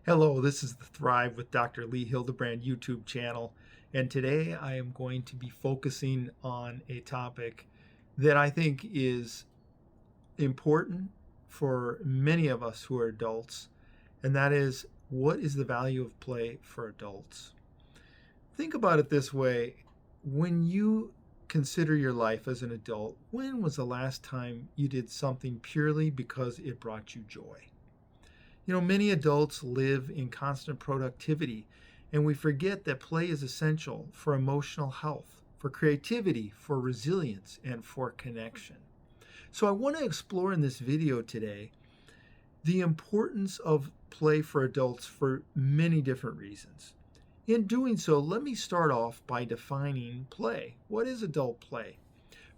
Hello, this is the Thrive with Dr. Lee Hildebrand YouTube channel, and today I am going to be focusing on a topic that I think is important for many of us who are adults, and that is, what is the value of play for adults? Think about it this way. When you consider your life as an adult, when was the last time you did something purely because it brought you joy? Many adults live in constant productivity, and we forget that play is essential for emotional health, for creativity, for resilience, and for connection. So, I want to explore in this video today the importance of play for adults for many different reasons. In doing so, let me start off by defining play. What is adult play?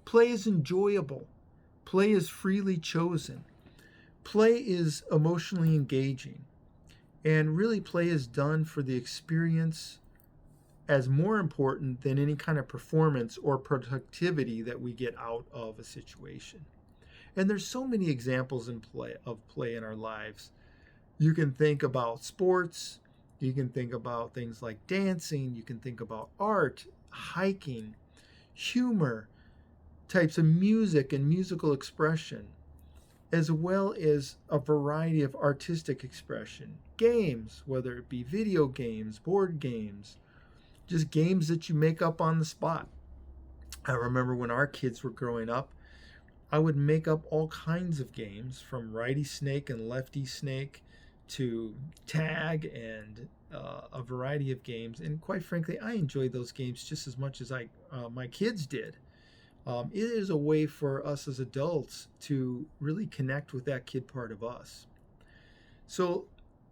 Play is enjoyable, play is freely chosen. Play is emotionally engaging, and really play is done for the experience as more important than any kind of performance or productivity that we get out of a situation. And there's so many examples of play in our lives. You can think about sports, you can think about things like dancing, you can think about art, hiking, humor, types of music and musical expression, as well as a variety of artistic expression. Games, whether it be video games, board games, just games that you make up on the spot. I remember when our kids were growing up, I would make up all kinds of games, from righty snake and lefty snake to tag and a variety of games. And quite frankly, I enjoyed those games just as much as my kids did. It is a way for us as adults to really connect with that kid part of us. So,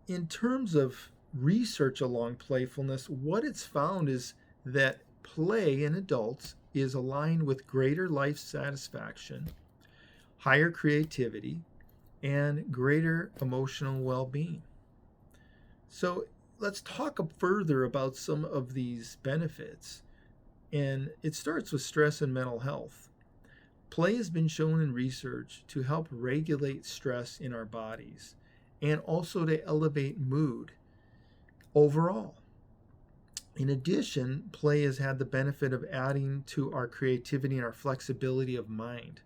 in terms of research along playfulness, what it's found is that play in adults is aligned with greater life satisfaction, higher creativity, and greater emotional well being. So, let's talk further about some of these benefits. And it starts with stress and mental health. Play has been shown in research to help regulate stress in our bodies and also to elevate mood overall. In addition, play has had the benefit of adding to our creativity and our flexibility of mind.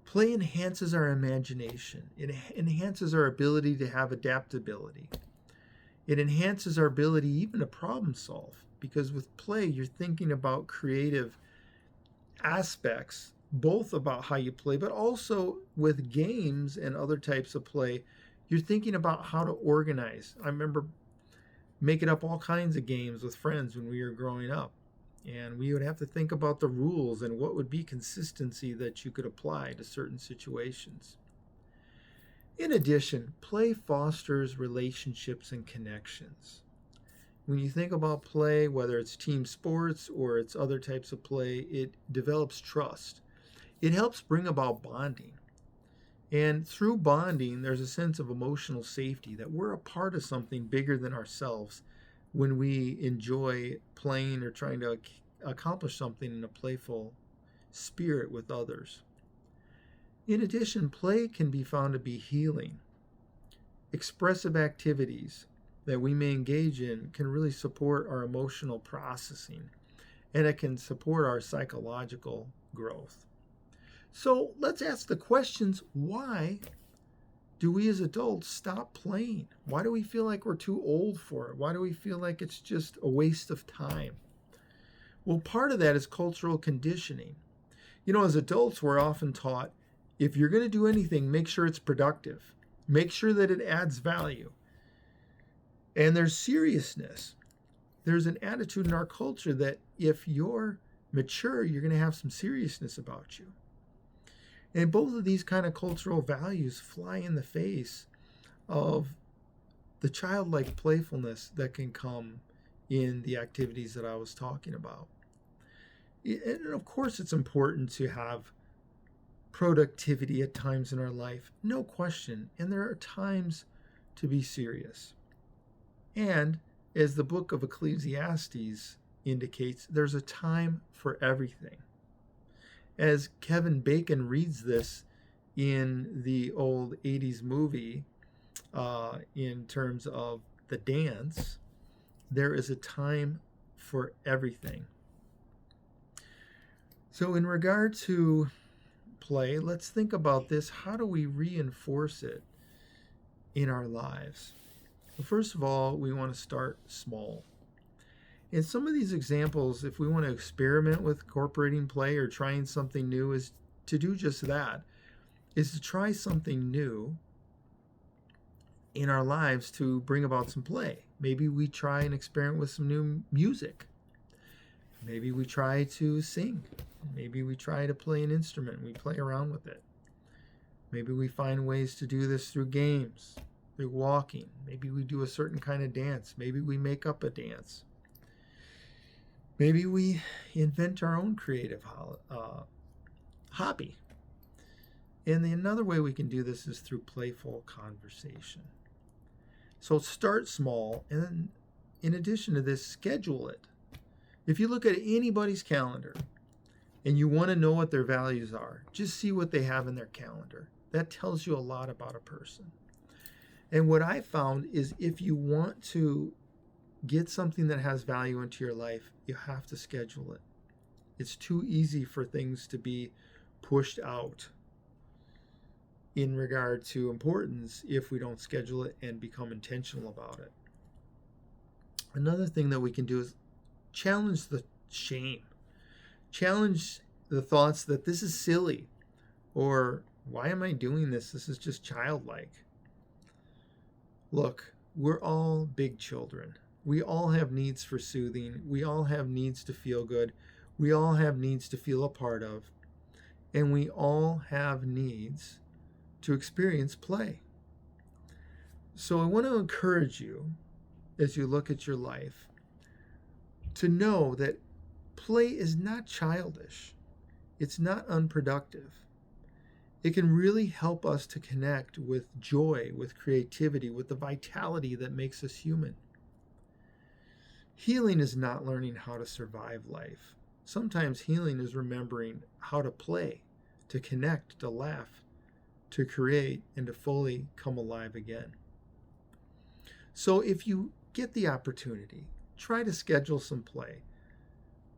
Play enhances our imagination, it enhances our ability to have adaptability. It enhances our ability even to problem solve, because with play, you're thinking about creative aspects, both about how you play, but also with games and other types of play, you're thinking about how to organize. I remember making up all kinds of games with friends when we were growing up, and we would have to think about the rules and what would be consistency that you could apply to certain situations. In addition, play fosters relationships and connections. When you think about play, whether it's team sports or it's other types of play, it develops trust. It helps bring about bonding. And through bonding, there's a sense of emotional safety that we're a part of something bigger than ourselves when we enjoy playing or trying to accomplish something in a playful spirit with others. In addition, play can be found to be healing. Expressive activities that we may engage in can really support our emotional processing, and it can support our psychological growth. So let's ask the questions: why do we as adults stop playing? Why do we feel like we're too old for it? Why do we feel like it's just a waste of time? Well, part of that is cultural conditioning. As adults, we're often taught, if you're going to do anything, make sure it's productive, make sure that it adds value. And there's seriousness. There's an attitude in our culture that if you're mature, you're going to have some seriousness about you. And both of these kind of cultural values fly in the face of the childlike playfulness that can come in the activities that I was talking about. And of course, it's important to have productivity at times in our life, no question. And there are times to be serious. And as the book of Ecclesiastes indicates, there's a time for everything. As Kevin Bacon reads this in the old 80s movie, in terms of the dance, there is a time for everything. So, in regard to play, let's think about this. How do we reinforce it in our lives? Well, first of all, we want to start small. In some of these examples, if we want to experiment with incorporating play or trying something new, is to do just that, is to try something new in our lives to bring about some play. Maybe we try and experiment with some new music. Maybe we try to sing. Maybe we try to play an instrument. We play around with it. Maybe we find ways to do this through games, through walking. Maybe we do a certain kind of dance. Maybe we make up a dance. Maybe we invent our own creative hobby. And another way we can do this is through playful conversation. So start small, and then in addition to this, schedule it. If you look at anybody's calendar and you want to know what their values are, just see what they have in their calendar. That tells you a lot about a person. And what I found is if you want to get something that has value into your life, you have to schedule it. It's too easy for things to be pushed out in regard to importance if we don't schedule it and become intentional about it. Another thing that we can do is challenge the shame. Challenge the thoughts that this is silly, or why am I doing this? This is just childlike. Look, we're all big children. We all have needs for soothing. We all have needs to feel good. We all have needs to feel a part of. And we all have needs to experience play. So I want to encourage you, as you look at your life, to know that play is not childish. It's not unproductive. It can really help us to connect with joy, with creativity, with the vitality that makes us human. Healing is not learning how to survive life. Sometimes healing is remembering how to play, to connect, to laugh, to create, and to fully come alive again. So if you get the opportunity, try to schedule some play.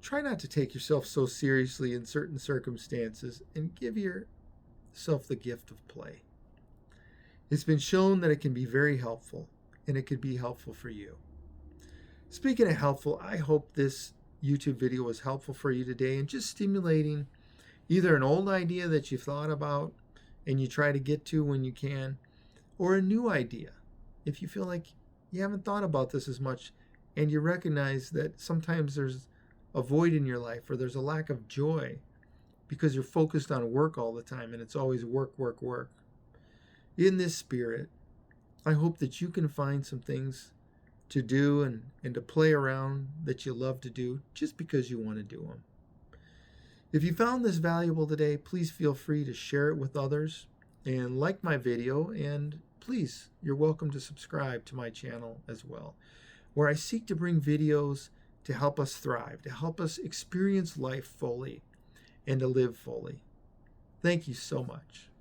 Try not to take yourself so seriously in certain circumstances and give yourself the gift of play. It's been shown that it can be very helpful, and it could be helpful for you. Speaking of helpful, I hope this YouTube video was helpful for you today and just stimulating either an old idea that you've thought about and you try to get to when you can, or a new idea. If you feel like you haven't thought about this as much and you recognize that sometimes there's a void in your life or there's a lack of joy because you're focused on work all the time and it's always work, work, work. In this spirit, I hope that you can find some things to do and to play around that you love to do just because you want to do them. If you found this valuable today, please feel free to share it with others and like my video, and please, you're welcome to subscribe to my channel as well, where I seek to bring videos to help us thrive, to help us experience life fully, and to live fully. Thank you so much.